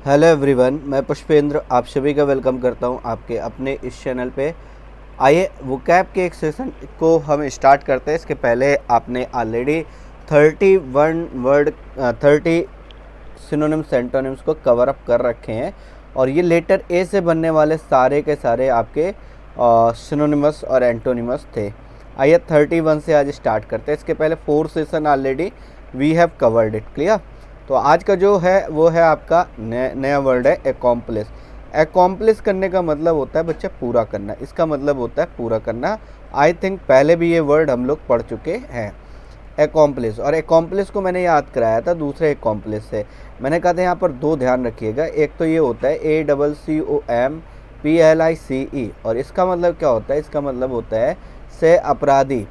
Hello everyone, मैं पुष्पेंद्र आप सभी का वेलकम करता हूं आपके अपने इस चैनल पे। आइए वोकैब के एक सेशन को हम स्टार्ट करते हैं। इसके पहले आपने ऑलरेडी 31 वर्ड 30 सिनोनिम्स एंटोनिम्स को कवर अप कर रखे हैं और ये लेटर ए से बनने वाले सारे के सारे आपके सिनोनिमस और एंटोनिमस थे। आइए 31 से आज स्टार्ट करते हैं। इसके पहले 4 session already we have covered it. Clear. तो आज का जो है वो है आपका नया वर्ड है एकॉम्प्लिस। एकॉम्प्लिस करने का मतलब होता है बच्चा पूरा करना। इसका मतलब होता है पूरा करना। आई थिंक पहले भी ये वर्ड हम लोग पढ़ चुके हैं एकॉम्प्लिस। और एकॉम्प्लिस को मैंने याद कराया था दूसरे एकॉम्प्लिस से। मैंने कहा था यहाँ पर दो ध्यान रखिएगा। एक तो ये होता है ACCOMPLICE और इसका मतलब क्या होता है? इसका मतलब होता है से अपराधी।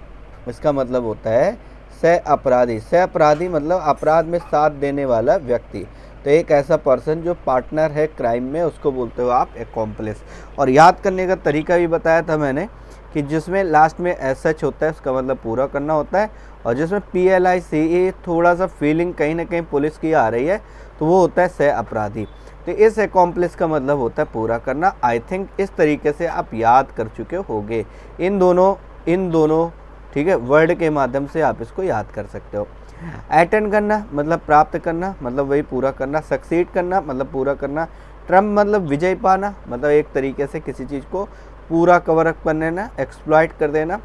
इसका मतलब होता है से अपराधी। से अपराधी मतलब अपराध में साथ देने वाला व्यक्ति। तो एक ऐसा पर्सन जो पार्टनर है क्राइम में, उसको बोलते हो आप एकॉम्प्लिस। और याद करने का तरीका भी बताया था मैंने कि जिसमें लास्ट में SH होता है उसका मतलब पूरा करना होता है, और जिसमें PLICE थोड़ा सा फीलिंग कहीं ना कहीं पुलिस की आ रही है तो वो होता है से अपराधी। तो इस एकॉम्प्लिस का मतलब होता है पूरा करना। आई थिंक इस तरीके से आप याद कर चुके होगे इन दोनों ठीक है वर्ड के माध्यम से आप इसको याद कर सकते हो। अटेंड करना मतलब प्राप्त करना, मतलब वही पूरा करना। सक्सीड करना मतलब पूरा करना। ट्रम्प मतलब विजय पाना, मतलब एक तरीके से किसी चीज़ को पूरा कवर अप कर देना, एक्सप्लॉइट कर देना।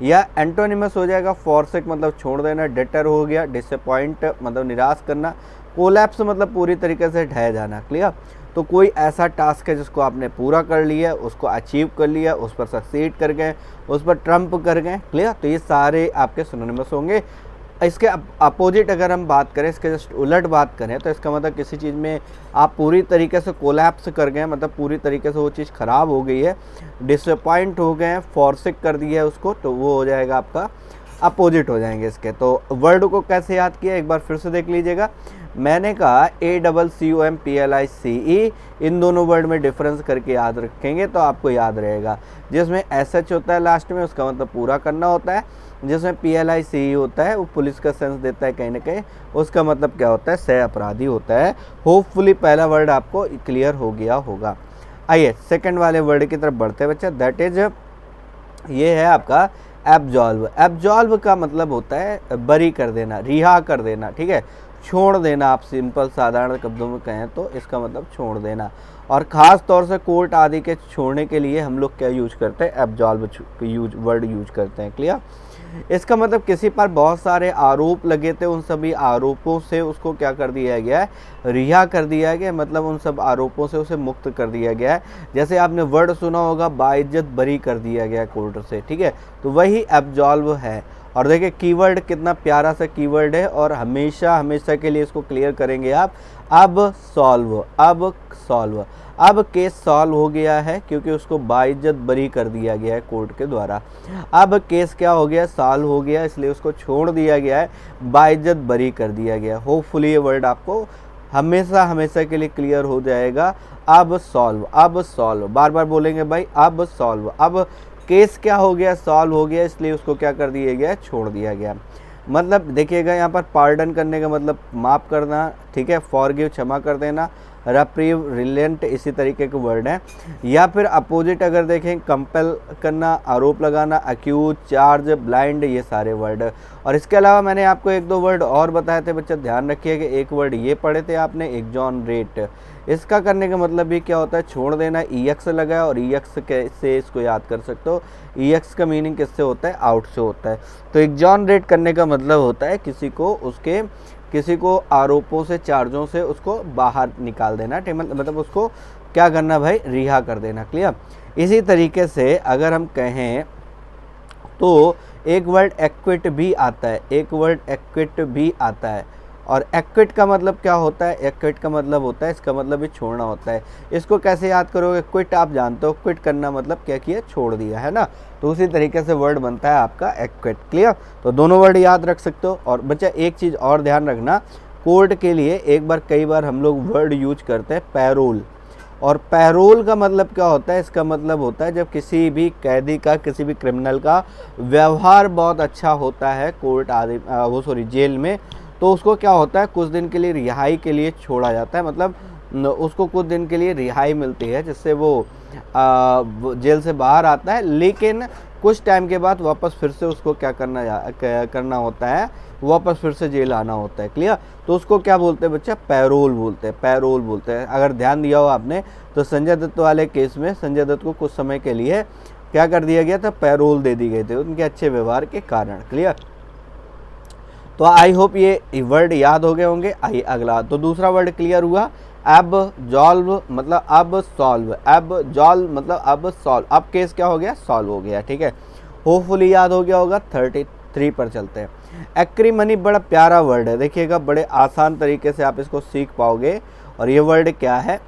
या एंटोनिमस हो जाएगा फॉरसेक मतलब छोड़ देना। डेटर हो गया डिसअपॉइंट मतलब निराश करना। कोलैप्स मतलब पूरी तरीके से ढह जाना। क्लियर। तो कोई ऐसा टास्क है जिसको आपने पूरा कर लिया, उसको अचीव कर लिया, उस पर सक्सीड कर गए, उस पर ट्रम्प कर गए। क्लियर। तो ये सारे आपके सिनोनिमस होंगे। इसके अपोजिट अगर हम बात करें, इसके जस्ट उलट बात करें, तो इसका मतलब किसी चीज़ में आप पूरी तरीके से कोलैप्स कर गए, मतलब पूरी तरीके से वो चीज़ ख़राब हो गई है, डिसअपॉइंट हो गए हैं, फॉरसिक कर दिया है उसको, तो वो हो जाएगा आपका अपोजिट हो जाएंगे इसके। तो वर्ड को कैसे याद किया एक बार फिर से देख लीजिएगा। मैंने कहा ACCOMPLICE, इन दोनों वर्ड में डिफरेंस करके याद रखेंगे तो आपको याद रहेगा। जिसमें SH होता है लास्ट में उसका मतलब पूरा करना होता है, जिसमें PLICE होता है वो पुलिस का सेंस देता है कहीं ना कहीं, उसका मतलब क्या होता है? से अपराधी होता है। होपफुली पहला वर्ड आपको क्लियर हो गया होगा। आइए सेकंड वाले वर्ड की तरफ बढ़ते हैं बच्चा। दैट इज ये है आपका एब्जॉल्व। एब्जॉल्व का मतलब होता है बरी कर देना, रिहा कर देना। ठीक है, छोड़ देना। आप सिंपल साधारण शब्दों में कहें तो इसका मतलब छोड़ देना। और ख़ास तौर से कोर्ट आदि के छोड़ने के लिए हम लोग क्या यूज करते हैं? एब्जॉल्व वर्ड यूज करते हैं। क्लियर। इसका मतलब किसी पर बहुत सारे आरोप लगे थे, उन सभी आरोपों से उसको क्या कर दिया गया है? रिहा कर दिया गया, मतलब उन सब आरोपों से उसे मुक्त कर दिया गया है। जैसे आपने वर्ड सुना होगा बाइज्जत बरी कर दिया गया कोर्ट से। ठीक है, तो वही एब्जॉल्व है। और देखिए कीवर्ड कितना प्यारा सा कीवर्ड है, और हमेशा हमेशा के लिए इसको क्लियर करेंगे आप। अब सॉल्व। अब केस सॉल्व हो गया है क्योंकि उसको बाइज्जत बरी कर दिया गया है कोर्ट के द्वारा। अब केस क्या हो गया? सॉल्व हो गया, इसलिए उसको छोड़ दिया गया है, बाइज्जत बरी कर दिया गया। होपफुली ये वर्ड आपको हमेशा हमेशा के लिए क्लियर हो जाएगा। अब सॉल्व बार बार बोलेंगे भाई। अब सॉल्व, अब केस क्या हो गया? सॉल्व हो गया, इसलिए उसको क्या कर दिया गया? छोड़ दिया गया। मतलब देखिएगा यहाँ पर पार्डन करने का मतलब माफ़ करना। ठीक है, फॉरगिव क्षमा कर देना, रेप्रीव रिलेंट इसी तरीके के वर्ड हैं। या फिर अपोजिट अगर देखें कंपेल करना, आरोप लगाना, अक्यूज, चार्ज, ब्लाइंड, ये सारे वर्ड। और इसके अलावा मैंने आपको एक दो वर्ड और बताए थे बच्चा, ध्यान रखिए कि एक वर्ड ये पढ़े थे आपने एक्सोनरेट। इसका करने का मतलब भी क्या होता है? छोड़ देना। EX लगा है और EX से इसको याद कर सकते हो। EX का मीनिंग किससे होता है? आउट से होता है। तो एक्सोनरेट करने का मतलब होता है किसी को आरोपों से, चार्जों से उसको बाहर निकाल देना। मतलब उसको क्या करना भाई? रिहा कर देना। क्लियर। इसी तरीके से अगर हम कहें तो एक वर्ड एक्विट भी आता है। और एक्विट का मतलब क्या होता है? एक्विट का मतलब होता है, इसका मतलब भी छोड़ना होता है। इसको कैसे याद करोगे? क्विट आप जानते हो, क्विट करना मतलब क्या किया? छोड़ दिया, है ना। तो उसी तरीके से वर्ड बनता है आपका एक्विट। क्लियर। तो दोनों वर्ड याद रख सकते हो। और बच्चा एक चीज़ और ध्यान रखना, कोर्ट के लिए कई बार हम लोग वर्ड यूज करते हैं पैरोल। और पैरोल का मतलब क्या होता है? इसका मतलब होता है जब किसी भी कैदी का, किसी भी क्रिमिनल का व्यवहार बहुत अच्छा होता है कोर्ट आदि जेल में, तो उसको क्या होता है? कुछ दिन के लिए रिहाई के लिए छोड़ा जाता है। मतलब उसको कुछ दिन के लिए रिहाई मिलती है, जिससे वो जेल से बाहर आता है, लेकिन कुछ टाइम के बाद वापस फिर से उसको क्या करना होता है, वापस फिर से जेल आना होता है। क्लियर? तो उसको क्या बोलते हैं बच्चा? पैरोल बोलते हैं, पैरोल बोलते हैं। अगर ध्यान दिया हो आपने तो संजय दत्त वाले केस में संजय दत्त को कुछ समय के लिए क्या कर दिया गया था? पैरोल दे दी गई थी उनके अच्छे व्यवहार के कारण। क्लियर? तो आई होप ये वर्ड याद हो गए होंगे। आइए अगला, तो दूसरा वर्ड क्लियर हुआ। एब्जॉल्व मतलब अब सॉल्व, एब्जॉल्व मतलब अब सॉल्व, अब केस क्या हो गया? सॉल्व हो गया। ठीक है, होपफुली याद हो गया होगा। 33 पर चलते हैं। एक्रीमनी बड़ा प्यारा वर्ड है, देखिएगा बड़े आसान तरीके से आप इसको सीख पाओगे। और ये वर्ड क्या है?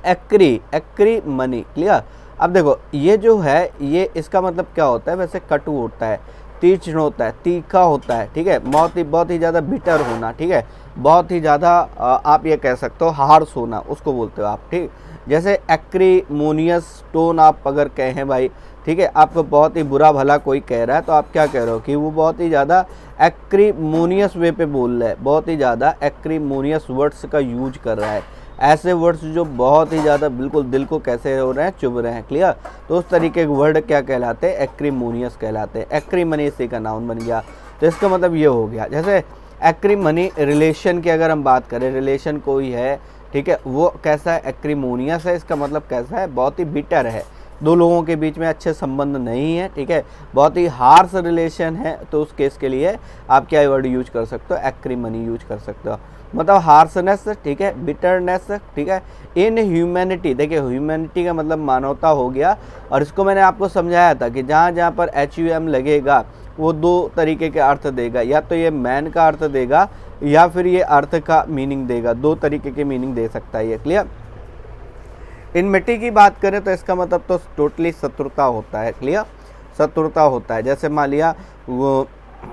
एक्रीमनी। क्लियर? अब देखो ये जो है, ये इसका मतलब क्या होता है? वैसे कटु होता है, तीक्ष्ण होता है, तीखा होता है। ठीक है, बहुत ही ज़्यादा बिटर होना। ठीक है, बहुत ही ज़्यादा आप ये कह सकते हो हार्श होना, उसको बोलते हो आप। ठीक, जैसे एक्रीमोनियस टोन आप अगर कहें भाई, ठीक है, आपको बहुत ही बुरा भला कोई कह रहा है तो आप क्या कह रहे हो कि वो बहुत ही ज़्यादा एक्रीमोनियस वे पे बोल रहा है, बहुत ही ज़्यादा एक्रीमोनियस वर्ड्स का यूज कर रहा है, ऐसे वर्ड्स जो बहुत ही ज़्यादा बिल्कुल दिल को कैसे हो रहे हैं, चुभ रहे हैं। क्लियर? तो उस तरीके के वर्ड क्या कहलाते हैं? एक्रीमोनियस कहलाते हैं। एक्रीमनी इसी का नाउन बन गया। तो इसका मतलब ये हो गया, जैसे एक्रीमनी रिलेशन की अगर हम बात करें, रिलेशन कोई है, ठीक है, वो कैसा है? एक्रीमोनियस है। इसका मतलब कैसा है? बहुत ही बिटर है, दो लोगों के बीच में अच्छे संबंध नहीं है। ठीक है, बहुत ही हार्श रिलेशन है। तो उस केस के लिए आप क्या वर्ड यूज कर सकते हो? एक्रीमनी यूज कर सकते हो। मतलब हार्शनेस, ठीक है, बिटरनेस, ठीक है, इन ह्यूमैनिटी। देखिए ह्यूमैनिटी का मतलब मानवता हो गया। और इसको मैंने आपको समझाया था कि जहाँ जहाँ पर HUM लगेगा वो दो तरीके के अर्थ देगा, या तो ये मैन का अर्थ देगा या फिर ये अर्थ का मीनिंग देगा। दो तरीके के मीनिंग दे सकता है ये। क्लियर? इनमिटी की बात करें तो इसका मतलब तो टोटली शत्रुता होता है। क्लियर? शत्रुता होता है। जैसे मान लिया वो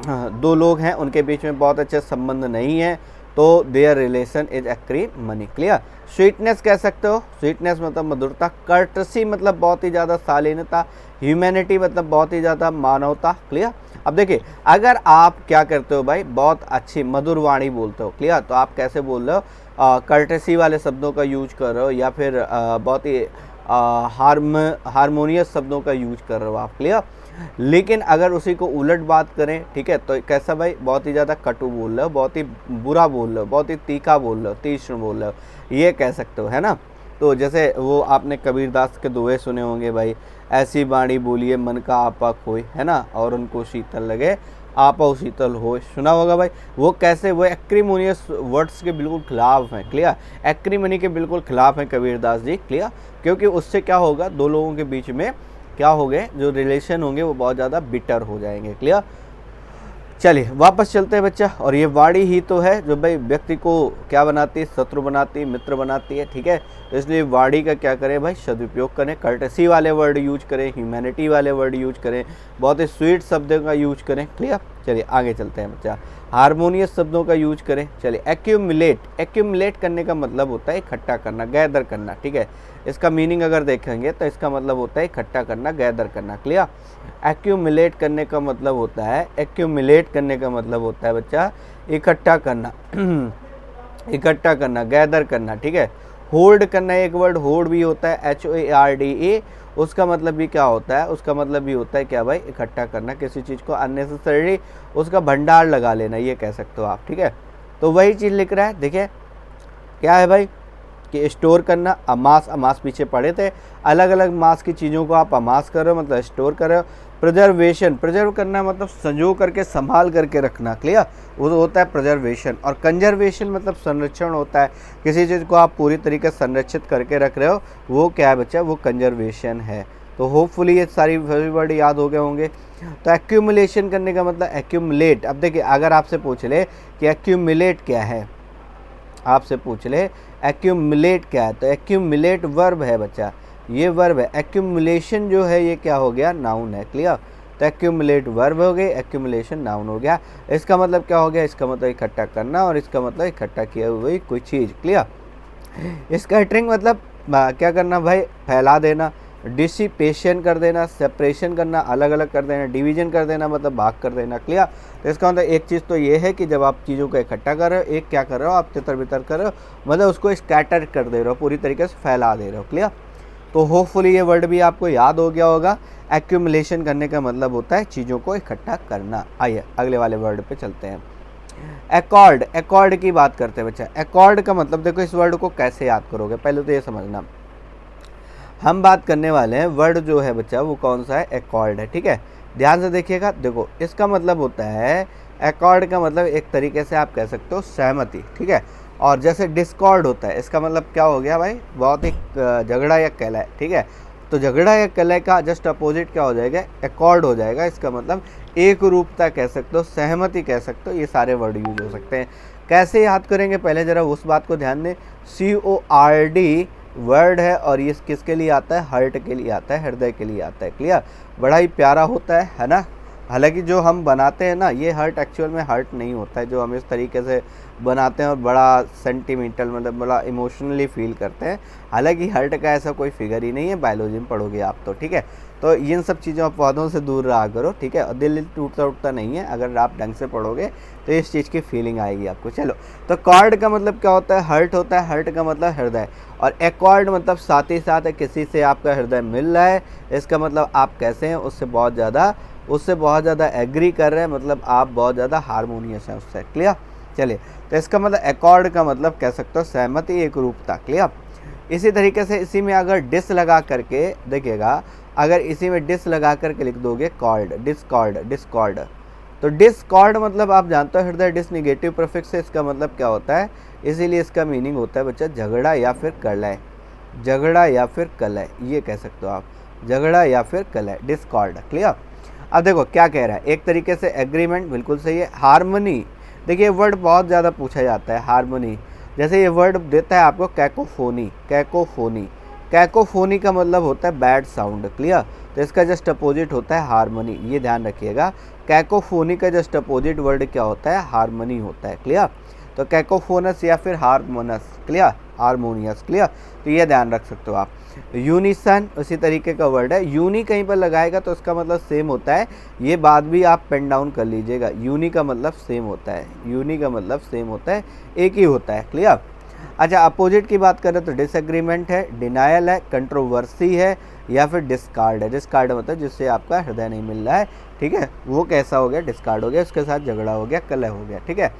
दो लोग हैं, उनके बीच में बहुत अच्छे संबंध नहीं है, तो there relation is acrimony. Clear? Sweetness कह सकते हो, स्वीटनेस मतलब मधुरता। कर्टसी मतलब बहुत ही ज़्यादा शालीनता। ह्यूमैनिटी मतलब बहुत ही ज़्यादा मानवता। क्लियर? अब देखिए अगर आप क्या करते हो भाई, बहुत अच्छी मधुर वाणी बोलते हो, क्लियर, तो आप कैसे बोल रहे हो? कर्टसी वाले शब्दों का यूज कर रहे हो, या फिर बहुत ही हारमोनियस शब्दों का यूज कर रहे हो आप। क्लियर? लेकिन अगर उसी को उलट बात करें, ठीक है, तो कैसा भाई? बहुत ही ज़्यादा कटु बोल रहे हो, बहुत ही बुरा बोल रहे हो, बहुत ही तीखा बोल रहे हो, तीक्ष्ण बोल रहे हो, ये कह सकते हो, है ना? तो जैसे वो आपने कबीरदास के दोहे सुने होंगे भाई, ऐसी बाणी बोलिए मन का आपा खोए, है ना, और उनको शीतल लगे आपा शीतल हो, सुना होगा भाई। वो कैसे? वो एक्रीमोनियस वर्ड्स के बिल्कुल खिलाफ हैं। क्लियर? एक्रीमनी के बिल्कुल खिलाफ हैं कबीरदास जी। क्लियर? क्योंकि उससे क्या होगा? दो लोगों के बीच में क्या हो गए, जो रिलेशन होंगे वो बहुत ज़्यादा बिटर हो जाएंगे। क्लियर? चलिए वापस चलते हैं बच्चा। और ये वाणी ही तो है जो भाई व्यक्ति को क्या बनाती है? शत्रु बनाती है, मित्र बनाती है। ठीक है, तो इसलिए वाणी का क्या करें भाई? सदुपयोग करें, कर्टेसी वाले वर्ड यूज करें, ह्यूमैनिटी वाले वर्ड यूज करें, बहुत ही स्वीट शब्दों का यूज करें। क्लियर? चलिए आगे चलते हैं बच्चा। हारमोनियस शब्दों का यूज करें। चलिए एक्यूमुलेट, एक्यूमुलेट करने का मतलब होता है इकट्ठा करना, गैदर करना। ठीक है, इसका मीनिंग अगर देखेंगे तो इसका मतलब होता है इकट्ठा करना, गैदर करना। क्लियर? एक्यूमुलेट करने का मतलब होता है, एक्यूमुलेट करने का मतलब होता है बच्चा इकट्ठा करना, इकट्ठा करना, गैदर करना। ठीक है, होल्ड करना एक वर्ड होल्ड भी होता है, HOARDA, उसका मतलब भी क्या होता है? उसका मतलब भी होता है क्या भाई? इकट्ठा करना, किसी चीज़ को अननेसेसरी उसका भंडार लगा लेना, ये कह सकते हो आप। ठीक है, तो वही चीज़ लिख रहा है। देखिए क्या है भाई कि स्टोर करना, अमास, अमास पीछे पढ़े थे, अलग अलग मास की चीज़ों को आप अमास कर रहे हो मतलब स्टोर कर रहे हो। प्रिजर्वेशन, प्रिजर्व करना मतलब संजो करके संभाल करके रखना। क्लियर? वो होता है प्रिजर्वेशन। और कंजर्वेशन मतलब संरक्षण होता है, किसी चीज़ को आप पूरी तरीके से संरक्षित करके रख रहे हो, वो क्या है बच्चा? वो कंजर्वेशन है। तो होपफुली ये सारी वर्ड याद हो गए होंगे। तो एक्यूमुलेशन करने का मतलब एक्यूमुलेट। अब देखिए अगर आपसे पूछ ले कि एक्यूमुलेट क्या है, आपसे पूछ ले एक्यूमुलेट क्या है, तो एक्यूमुलेट वर्ब है बच्चा, ये वर्ब है। एक्यूमुलेशन जो है ये क्या हो गया? नाउन है। क्लियर? तो एक्यूमुलेट वर्ब हो गई, एक्यूमुलेशन नाउन हो गया। इसका मतलब क्या हो गया? इसका मतलब इकट्ठा करना, और इसका मतलब इकट्ठा किया हुई कोई चीज़। क्लियर? स्कैटरिंग मतलब क्या करना भाई? फैला देना। डिसिपेशन कर देना, सेपरेशन करना, अलग अलग कर देना, डिवीजन कर देना मतलब भाग कर देना। क्लियर? तो इसका मतलब एक चीज़ तो ये है कि जब आप चीज़ों को इकट्ठा कर रहे हो, एक क्या कर रहे हो आप, तितर बितर कर रहे हो, मतलब उसको स्कैटर कर दे रहे हो, पूरी तरीके से फैला दे रहे हो। क्लियर? तो होपफुली ये वर्ड भी आपको याद हो गया होगा। एक्यूमुलेशन करने का मतलब होता है चीज़ों को इकट्ठा करना। आइए अगले वाले वर्ड पे चलते हैं। एकॉर्ड, एकॉर्ड की बात करते हैं बच्चा। एकॉर्ड का मतलब देखो, इस वर्ड को कैसे याद करोगे पहले तो ये समझना। हम बात करने वाले हैं वर्ड जो है बच्चा वो कौन सा है, एकॉर्ड है। ठीक है, ध्यान से देखिएगा। देखो इसका मतलब होता है, एकॉर्ड का मतलब एक तरीके से आप कह सकते हो सहमति। ठीक है, और जैसे डिस्कॉर्ड होता है, इसका मतलब क्या हो गया भाई, बहुत ही झगड़ा या कलह। ठीक है, तो झगड़ा या कलह का जस्ट अपोजिट क्या हो जाएगा, एकॉर्ड हो जाएगा। इसका मतलब एक रूपता कह सकते हो, सहमति कह सकते हो, ये सारे वर्ड यूज हो सकते हैं। कैसे याद करेंगे पहले जरा उस बात को ध्यान दें। CORD वर्ड है और ये किसके लिए आता है, हार्ट के लिए आता है, हृदय के लिए आता है। क्लियर? बड़ा ही प्यारा होता है ना। हालांकि जो हम बनाते हैं ना, ये हार्ट एक्चुअल में हार्ट नहीं होता है, जो हम इस तरीके से बनाते हैं और बड़ा सेंटिमेंटल मतलब बड़ा इमोशनली फील करते हैं। हालांकि हार्ट का ऐसा कोई फिगर ही नहीं है, बायोलॉजी में पढ़ोगे आप तो। ठीक है, तो इन सब चीज़ों पौधों से दूर रहा करो। ठीक है, और दिल टूटता उठता नहीं है, अगर आप ढंग से पढ़ोगे तो इस चीज़ की फीलिंग आएगी आपको। चलो, तो कॉर्ड का मतलब क्या होता है, हर्ट होता है, हर्ट का मतलब हृदय, और एकॉर्ड मतलब साथ ही साथ किसी से आपका हृदय मिल रहा है, इसका मतलब आप कैसे हैं, उससे बहुत ज़्यादा एग्री कर रहे हैं, मतलब आप बहुत ज़्यादा हारमोनियस हैं उससे। क्लियर? चलिए, तो इसका मतलब एकॉर्ड का मतलब कह सकते हो सहमति, एक रूपता। क्लियर? इसी तरीके से इसी में अगर डिस लगा करके देखिएगा, अगर इसी में डिस लगा करके लिख दोगे कॉर्ड, डिस्कॉर्ड, डिस्कॉर्ड, तो डिस्कॉर्ड मतलब आप जानते हो हृदय, डिस निगेटिव प्रीफिक्स है, इसका मतलब क्या होता है, इसीलिए इसका मीनिंग होता है बच्चा झगड़ा या फिर कलह, झगड़ा या फिर कलह, ये कह सकते हो आप, झगड़ा या फिर कलह, डिस्कॉर्ड। क्लियर? अब देखो क्या कह रहा है, एक तरीके से एग्रीमेंट, बिल्कुल सही है। हार्मनी, देखिए वर्ड बहुत ज़्यादा पूछा जाता है, हार्मनी। जैसे ये वर्ड देता है आपको कैकोफोनी, कैकोफोनी, कैकोफोनी का मतलब होता है बैड साउंड। क्लियर? तो इसका जस्ट अपोजिट होता है हार्मनी, ये ध्यान रखिएगा। कैकोफोनी का जस्ट अपोजिट वर्ड क्या होता है, हार्मनी होता है। क्लियर? तो कैकोफोनस या फिर हारमोनस। क्लियर? हारमोनियस। क्लियर? तो ये ध्यान रख सकते हो आप। यूनिसन उसी तरीके का वर्ड है, यूनी कहीं पर लगाएगा तो इसका मतलब सेम होता है, ये बात भी आप पेन डाउन कर लीजिएगा। यूनी का मतलब सेम होता है, यूनी का मतलब सेम होता है, एक ही होता है। क्लियर? अच्छा, अपोजिट की बात करें तो डिसएग्रीमेंट है, डिनायल है, कंट्रोवर्सी है, या फिर डिस्कार्ड है। डिस्कार्ड मतलब जिससे आपका हृदय नहीं मिल रहा है। ठीक है, वो कैसा हो गया, डिस्कार्ड हो गया, उसके साथ झगड़ा हो गया, कलह हो गया। ठीक है,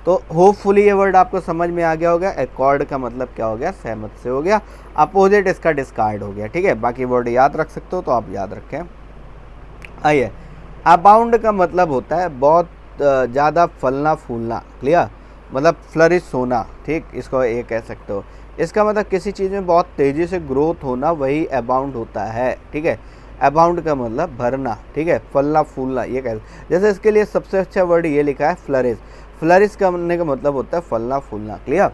तो होपफुली ये वर्ड आपको समझ में आ गया होगा। एकॉर्ड का मतलब क्या हो गया, सहमत से हो गया, अपोजिट इसका डिस्कार्ड हो गया। ठीक है, बाकी वर्ड याद रख सकते हो तो आप याद रखें। आइए, अबाउंड का मतलब होता है बहुत ज़्यादा फलना फूलना। क्लियर? मतलब फ्लरिश होना। ठीक, इसको ये कह सकते हो। इसका मतलब किसी चीज़ में बहुत तेज़ी से ग्रोथ होना, वही अबाउंड होता है। ठीक है, अबाउंड का मतलब भरना। ठीक है, फलना फूलना, ये कह, जैसे इसके लिए सबसे अच्छा वर्ड ये लिखा है फ्लरिश। फ्लरिश करने का मतलब होता है फलना फूलना। क्लियर?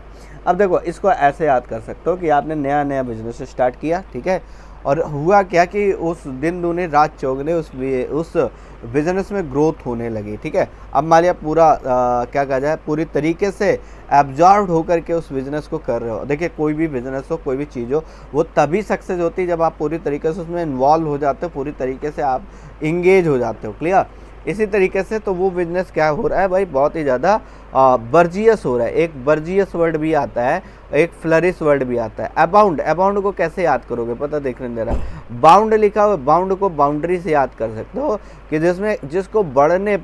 अब देखो इसको ऐसे याद कर सकते हो कि आपने नया नया बिजनेस स्टार्ट किया। ठीक है, और हुआ क्या कि उस दिन दूने रात चौगने उस बिजनेस में ग्रोथ होने लगी। ठीक है, अब मान लिया पूरा क्या कहा जाए, पूरी तरीके से एब्जॉर्ब होकर के उस बिज़नेस को कर रहे हो। देखिए कोई भी बिज़नेस हो, कोई भी चीज़ हो, वो तभी सक्सेस होती है जब आप पूरी तरीके से उसमें इन्वॉल्व हो जाते हो, पूरी तरीके से आप इंगेज हो जाते हो। क्लियर? इसी तरीके से तो वो बिज़नेस क्या हो रहा है भाई, बहुत ही ज़्यादा बर्जियस हो रहा है। एक बर्जियस वर्ड भी आता है, एक फ्लरिश वर्ड भी आता है। अबाउंड, अबाउंड को कैसे याद करोगे पता, देखने जरा, बाउंड लिखा हुआ, बाउंड को बाउंड्री से याद कर सकते हो कि जिसमें जिसको बढ़ने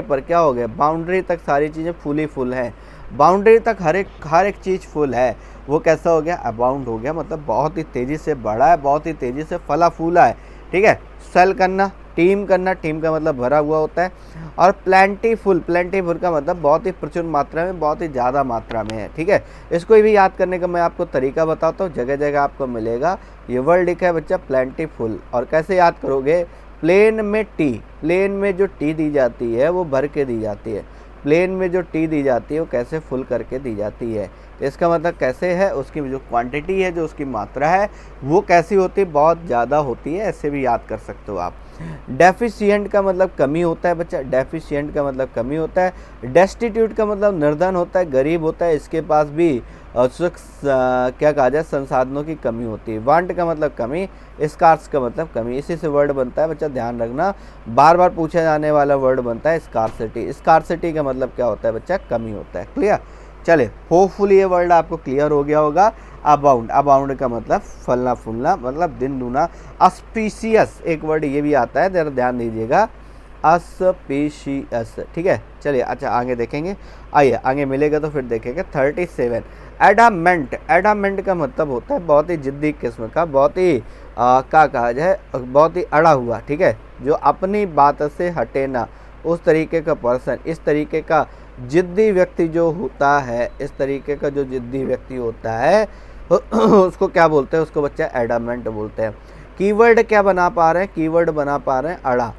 पर क्या हो गया, बाउंड्री तक सारी चीज़ें फुली फुल हैं, बाउंड्री तक हर एक चीज़ फुल है, वो कैसा हो गया, अबाउंड हो गया। मतलब बहुत ही तेज़ी से बढ़ा है, बहुत ही तेज़ी से फला फूला है। ठीक है, सेल करना, टीम करना, टीम का मतलब भरा हुआ होता है। और प्लेंटीफुल, प्लेंटीफुल का मतलब बहुत ही प्रचुर मात्रा में, बहुत ही ज़्यादा मात्रा में है। ठीक है, इसको भी याद करने का मैं आपको तरीका बताता हूँ, जगह जगह आपको मिलेगा। ये वर्ड लिखा है बच्चा प्लेंटीफुल, और कैसे याद करोगे, प्लेन में टी, प्लेन में जो टी दी जाती है वो भर के दी जाती है, प्लेन में जो टी दी जाती है वो कैसे फुल करके दी जाती है। तो इसका मतलब कैसे है, उसकी जो क्वांटिटी है, जो उसकी मात्रा है वो कैसी होती है, बहुत ज़्यादा होती है। ऐसे भी याद कर सकते हो आप। डेफिशिएंट का मतलब कमी होता है बच्चा, डेफिशिएंट का मतलब कमी होता है। डेस्टिट्यूट का मतलब निर्धन होता है, गरीब होता है, इसके पास भी क्या कहा जाए, संसाधनों की कमी होती है। वांट का मतलब कमी, स्कार्स का मतलब कमी, इसी से वर्ड बनता है बच्चा, ध्यान रखना, बार बार पूछा जाने वाला वर्ड बनता है स्कार्सिटी। स्कार्सिटी का मतलब क्या होता है बच्चा, कमी होता है। क्लियर, चले होपफुली ये वर्ड आपको क्लियर हो गया होगा। अबाउंड, अबाउंड का मतलब फलना फूलना, मतलब दिन दूना। अस्पीशियस एक वर्ड ये भी आता है, जरा ध्यान दीजिएगा, अस्पीशियस, ठीक है। चलिए अच्छा आगे देखेंगे, आइए आगे मिलेगा तो फिर देखेंगे। 37 एडामेंट, एडामेंट का मतलब होता है बहुत ही जिद्दी किस्म का, बहुत ही क्या कहा जाए, बहुत ही अड़ा हुआ, ठीक है, जो अपनी बात से हटे ना, उस तरीके का पर्सन, इस तरीके का जिद्दी व्यक्ति जो होता है, इस तरीके का जो जिद्दी व्यक्ति होता है उसको क्या बोलते हैं, उसको बच्चा एडामेंट बोलते हैं। कीवर्ड क्या बना पा रहे हैं, कीवर्ड बना पा रहे हैं अड़ा,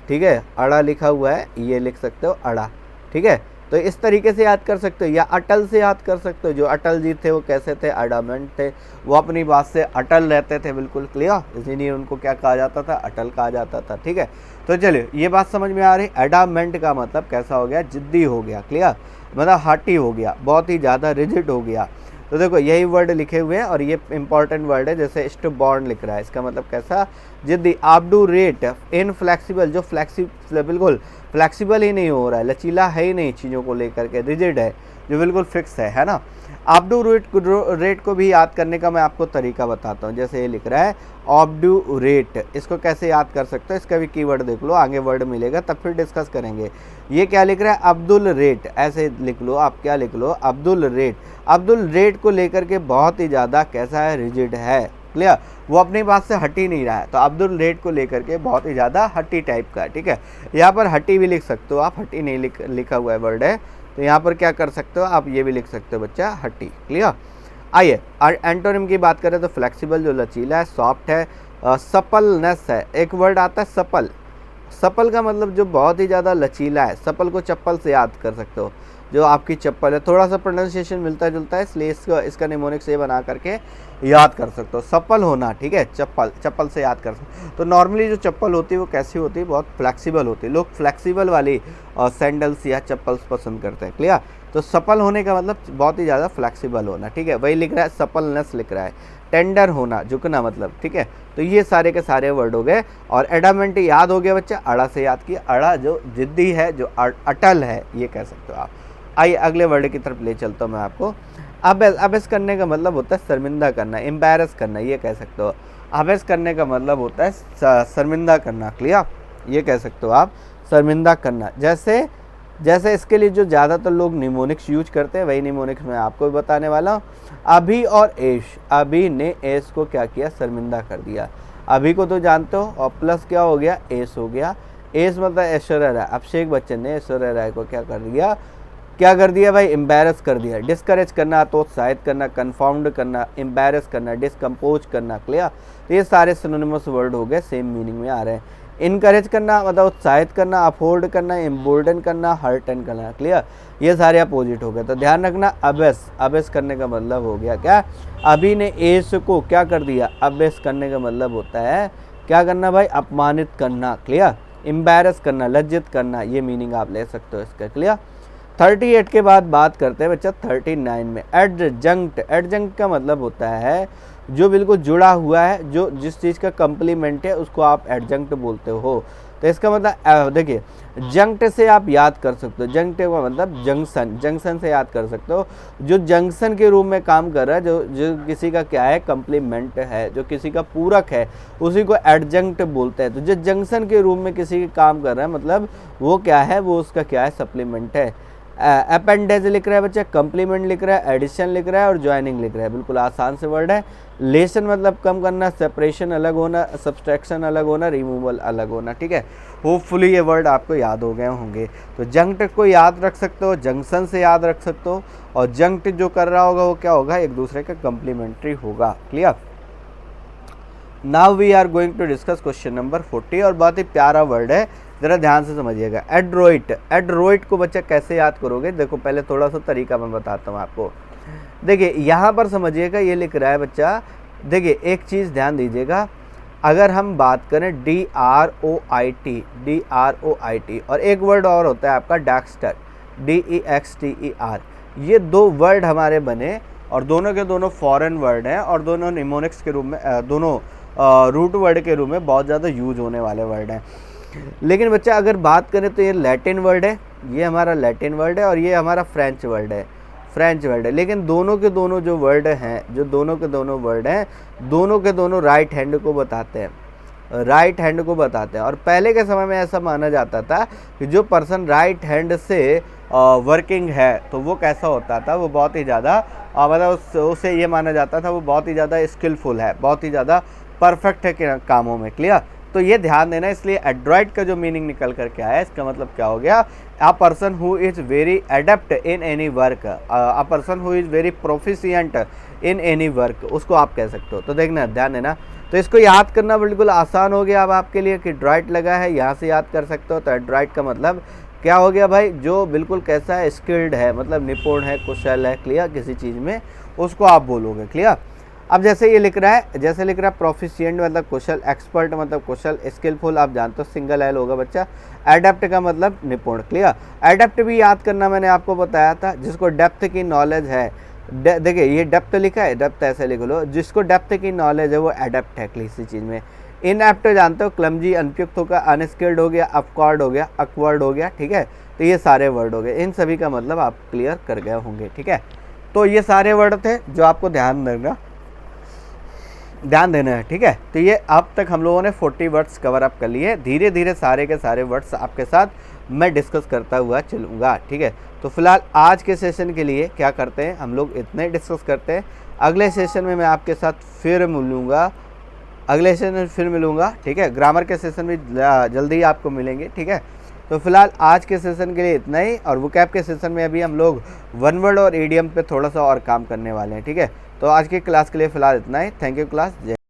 ठीक है, अड़ा लिखा हुआ है, ये लिख सकते हो अड़ा, ठीक है। तो इस तरीके से याद कर सकते हो, या अटल से याद कर सकते हो। जो अटल जी थे वो कैसे थे, एडामेंट थे, वो अपनी बात से अटल रहते थे, बिल्कुल क्लियर, इसीलिए उनको क्या कहा जाता था, अटल कहा जाता था, ठीक है। तो चलिए ये बात समझ में आ रही, एडामेंट का मतलब कैसा हो गया, जिद्दी हो गया, क्लियर, मतलब हार्टी हो गया, बहुत ही ज़्यादा रिजिड हो गया। तो देखो यही वर्ड लिखे हुए हैं और ये इंपॉर्टेंट वर्ड है, जैसे स्टबॉर्न लिख रहा है, इसका मतलब कैसा, जिद्दी। ऑब्डूरेट, इनफ्लेक्सिबल, जो फ्लेक्सिबल, बिल्कुल फ्लेक्सिबल ही नहीं हो रहा है, लचीला है ही नहीं चीज़ों को लेकर के, रिजिड है, जो बिल्कुल फिक्स है ना। ऑब्डूरेट को भी याद करने का मैं आपको तरीका बताता हूँ, जैसे ये लिख रहा है ऑब्डूरेट, इसको कैसे याद कर सकते हो, इसका भी कीवर्ड देख लो, आगे वर्ड मिलेगा तब फिर डिस्कस करेंगे। ये क्या लिख रहा है, अब्दुल रेट, ऐसे लिख लो आप, क्या लिख लो, अब्दुल रेट। अब्दुल रेट को लेकर के बहुत ही ज़्यादा कैसा है, रिजिड है, क्लियर, वो अपनी बात से हट ही नहीं रहा है। तो अब्दुल रेट को लेकर के बहुत ही ज़्यादा हटी टाइप का है, ठीक है। यहाँ पर हटी भी लिख सकते हो आप, हटी नहीं लिखा हुआ है वर्ड है, तो यहाँ पर क्या कर सकते हो आप, ये भी लिख सकते हो बच्चा, हटी, क्लियर। आइए एंटोनिम की बात करें तो फ्लेक्सिबल, जो लचीला है, सॉफ्ट है, सपलनेस है। एक वर्ड आता है सपल, सपल का मतलब जो बहुत ही ज़्यादा लचीला है, सपल को चप्पल से याद कर सकते हो, जो आपकी चप्पल है, थोड़ा सा प्रोनाउंसिएशन मिलता जुलता है, इसलिए इसका निमोनिक से बना करके याद कर सकते हो, सपल होना, ठीक है, चप्पल, चप्पल से याद कर सकते हो। तो नॉर्मली जो चप्पल होती है वो कैसी होती है, बहुत फ्लेक्सिबल होती है, लोग फ्लेक्सिबल वाली सैंडल्स या चप्पल्स पसंद करते हैं, क्लियर। तो सपल होने का मतलब बहुत ही ज़्यादा फ्लेक्सिबल होना, ठीक है, वही लिख रहा है, सपलनेस लिख रहा है, टेंडर होना, झुकना मतलब, ठीक है। तो ये सारे के सारे वर्ड हो गए। और एडामेंट याद हो गया बच्चा, अड़ा से याद किया, अड़ा जो जिद्दी है, जो अटल है, ये कह सकते हो आप। आइए अगले वर्ड की तरफ ले चलता हूँ मैं आपको। अबेस करने का मतलब होता है शर्मिंदा करना, एम्बैरस करना, ये कह सकते हो। अबेस करने का मतलब होता है शर्मिंदा करना, क्लियर, ये कह सकते हो आप, शर्मिंदा करना। जैसे इसके लिए जो ज़्यादातर लोग निमोनिक्स यूज करते हैं, वही निमोनिक्स मैं आपको भी बताने वाला हूँ। अभी और एश, अभी ने एस को क्या किया, शर्मिंदा कर दिया। अभी को तो जानते हो, और प्लस क्या हो गया, एस हो गया। एस मतलब ऐश्वर्या राय, अभिषेक बच्चन ने ऐश्वर्या राय को क्या कर दिया, क्या कर दिया भाई, एम्बैरस कर दिया। डिस्करेज करना तो उत्साहित करना, कन्फाउंड करना, एम्बैरस करना, डिस्कम्पोज करना, क्लियर। तो ये सारे सिनोनिमस वर्ड हो गए, सेम मीनिंग में आ रहे हैं। इनकरेज करना मतलब उत्साहित करना, अफोर्ड करना, एम्बोल्डन करना, हर्टन करना, क्लियर, ये सारे अपोजिट हो गए। तो ध्यान रखना, अबेस करने का मतलब हो गया क्या, अभी ने एस को क्या कर दिया, अबेस करने का मतलब होता है क्या करना भाई, अपमानित करना, क्लियर, एम्बैरस करना, लज्जित करना, ये मीनिंग आप ले सकते हो इसका, क्लियर। 38 के बाद बात करते हैं बच्चा 39 में, एडजंक्ट। एडजंक्ट का मतलब होता है जो बिल्कुल जुड़ा हुआ है, जो जिस चीज़ का कम्प्लीमेंट है उसको आप एडजंक्ट बोलते हो। तो इसका मतलब देखिए, जंक्ट से आप याद कर सकते हो, जंक्ट का मतलब जंक्शन, जंक्शन से याद कर सकते हो, जो जंक्शन के रूप में काम कर रहा है, जो किसी का क्या है, कम्प्लीमेंट है, जो किसी का पूरक है, उसी को एडजंक्ट बोलते हैं। तो जो जंक्शन के रूप में किसी का काम कर रहा है, मतलब वो क्या है, वो उसका क्या है, सप्लीमेंट है। अपेंडेज लिख रहा है बच्चा, कम्प्लीमेंट लिख रहा है, एडिशन लिख रहा है और ज्वाइनिंग लिख रहा है, बिल्कुल आसान से वर्ड है। लेसन मतलब कम करना, सेपरेशन अलग होना, सब्सट्रैक्शन अलग होना, रिमूवल अलग होना, ठीक है। होपफुली ये वर्ड आपको याद हो गए होंगे। तो जंक्ट को याद रख सकते हो, जंक्शन से याद रख सकते हो, और जंक्ट जो कर रहा होगा वो क्या होगा, एक दूसरे का कम्प्लीमेंट्री होगा, clear. Now we are going to discuss question number 40, और बहुत ही प्यारा वर्ड है, ज़रा ध्यान से समझिएगा। एड्रोइट, एड्रोइट को बच्चा कैसे याद करोगे, देखो पहले थोड़ा सा तरीका मैं बताता हूँ आपको। देखिए यहाँ पर समझिएगा, ये लिख रहा है बच्चा, देखिए एक चीज़ ध्यान दीजिएगा, अगर हम बात करें DROIT, और एक वर्ड और होता है आपका डेक्स्टर, DEXTER, ये दो वर्ड हमारे बने और दोनों के दोनों फॉरेन वर्ड हैं और दोनों निमोनिक्स के रूप में दोनों रूट वर्ड के रूप में बहुत ज़्यादा यूज होने वाले वर्ड हैं। लेकिन बच्चा अगर बात करें तो ये लैटिन वर्ड है, ये हमारा लैटिन वर्ड है और ये हमारा फ्रेंच वर्ड है, फ्रेंच वर्ड है। लेकिन दोनों के दोनों जो वर्ड हैं, जो दोनों के दोनों वर्ड हैं, दोनों के दोनों राइट हैंड को बताते हैं, राइट हैंड को बताते हैं। और पहले के समय में ऐसा माना जाता था कि जो पर्सन राइट हैंड से वर्किंग है तो वो कैसा होता था, वो बहुत ही ज़्यादा मतलब उसे ये माना जाता था वो बहुत ही ज़्यादा स्किलफुल है, बहुत ही ज़्यादा परफेक्ट है कामों में। क्लियर? तो ये ध्यान देना। इसलिए एड्रॉइड का जो मीनिंग निकल करके आया, इसका मतलब क्या हो गया, a person who is very adept in any work, a person who is very proficient in any work, उसको आप कह सकते हो। तो देखना, ध्यान देना। तो इसको याद करना बिल्कुल आसान हो गया अब आपके लिए कि ड्राइट लगा है, यहाँ से याद कर सकते हो। तो एड्रॉइड का मतलब क्या हो गया भाई, जो बिल्कुल कैसा है, स्किल्ड है, मतलब निपुण है, कुशल है। क्लियर? किसी चीज़ में उसको आप बोलोगे। क्लियर? अब जैसे ये लिख रहा है, जैसे लिख रहा है प्रोफिशिएंट मतलब कुशल, एक्सपर्ट मतलब कुशल, स्किलफुल आप जानते हो सिंगल एल होगा बच्चा, एडेप्ट का मतलब निपुण। क्लियर? एडेप्ट भी याद करना मैंने आपको बताया था, जिसको डेप्थ की नॉलेज है। देखिए ये डेप्थ लिखा है, डेप्थ ऐसे लिख लो, जिसको डेप्थ की नॉलेज है वो एडेप्ट है किसी चीज़ में। इनएप्ट जानते हो, क्लमजी अनुपयुक्त होगा, अनस्किल्ड हो गया, अपकॉर्ड हो गया, अकवर्ड हो गया। ठीक है? तो ये सारे वर्ड हो गए, इन सभी का मतलब आप क्लियर कर गए होंगे। ठीक है? तो ये सारे वर्ड थे जो आपको ध्यान देना है। ठीक है? तो ये अब तक हम लोगों ने 40 वर्ड्स कवर अप कर लिए। धीरे धीरे सारे के सारे वर्ड्स आपके साथ मैं डिस्कस करता हुआ चलूँगा। ठीक है? तो फिलहाल आज के सेशन के लिए क्या करते हैं, हम लोग इतने डिस्कस करते हैं। अगले सेशन में मैं आपके साथ फिर मिलूँगा, अगले सेशन में फिर मिलूँगा। ठीक है? ग्रामर के सेशन भी जल्दी ही आपको मिलेंगे। ठीक है? तो फिलहाल आज के सेशन के लिए इतना ही, और वोकैब के सेशन में अभी हम लोग वन वर्ड और ईडियम पे थोड़ा सा और काम करने वाले हैं। ठीक है? तो आज की क्लास के लिए फ़िलहाल इतना ही। Thank you class. जय